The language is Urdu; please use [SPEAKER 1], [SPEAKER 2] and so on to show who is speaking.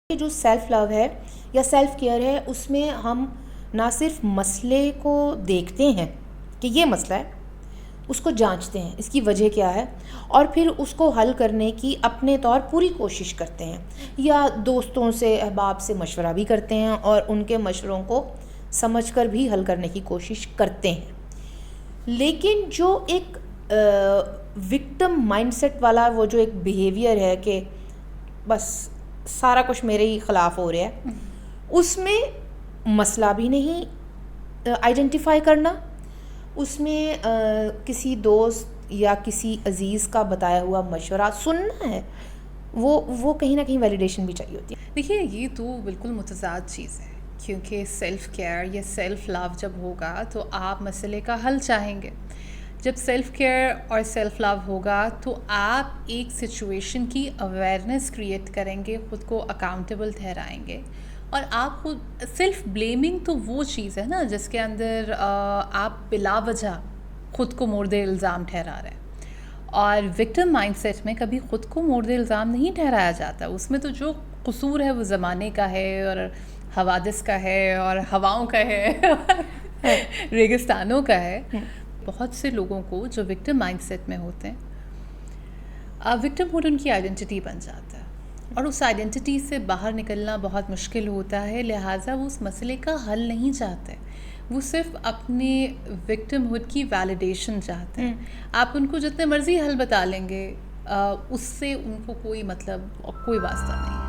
[SPEAKER 1] جو سیلف لو ہے یا سیلف کیئر ہے اس میں ہم نہ صرف مسئلے کو دیکھتے ہیں کہ یہ مسئلہ ہے، اس کو جانچتے ہیں اس کی وجہ کیا ہے، اور پھر اس کو حل کرنے کی اپنے طور پوری کوشش کرتے ہیں، یا دوستوں سے احباب سے مشورہ بھی کرتے ہیں اور ان کے مشوروں کو سمجھ کر بھی حل کرنے کی کوشش کرتے ہیں۔ لیکن جو ایک وکٹم مائنڈ سیٹ والا وہ جو ایک بیہیویئر ہے کہ بس سارا کچھ میرے ہی خلاف ہو رہا ہے، اس میں مسئلہ بھی نہیں آئیڈینٹیفائی کرنا، اس میں کسی دوست یا کسی عزیز کا بتایا ہوا مشورہ سننا ہے، وہ کہیں نہ کہیں ویلیڈیشن بھی چاہیے ہوتی ہے۔
[SPEAKER 2] دیکھیے یہ تو بالکل متضاد چیز ہے، کیونکہ سیلف کیئر یا سیلف لو جب ہوگا تو آپ مسئلے کا حل چاہیں گے۔ جب سیلف کیئر اور سیلف لو ہوگا تو آپ ایک سچویشن کی اویئرنیس کریٹ کریں گے، خود کو اکاؤنٹیبل ٹھہرائیں گے، اور آپ خود سیلف بلیمنگ تو وہ چیز ہے نا جس کے اندر آپ بلا وجہ خود کو مورد الزام ٹھہرا رہے ہیں، اور وکٹم مائنڈ سیٹ میں کبھی خود کو مورد الزام نہیں ٹھہرایا جاتا، اس میں تو جو قصور ہے وہ زمانے کا ہے اور حوادث کا ہے اور ہواؤں کا ہے ریگستانوں کا ہے۔ بہت سے لوگوں کو جو وکٹم مائنڈ سیٹ میں ہوتے ہیں، وکٹم ہوڈ ان کی آئیڈینٹی بن جاتا ہے، اور اس آئیڈینٹی سے باہر نکلنا بہت مشکل ہوتا ہے، لہٰذا وہ اس مسئلے کا حل نہیں چاہتے، وہ صرف اپنے وکٹم ہوڈ کی ویلیڈیشن چاہتے ہیں۔ آپ ان کو جتنے مرضی حل بتا لیں گے، اس سے ان کو کوئی مطلب کوئی واسطہ نہیں ہے۔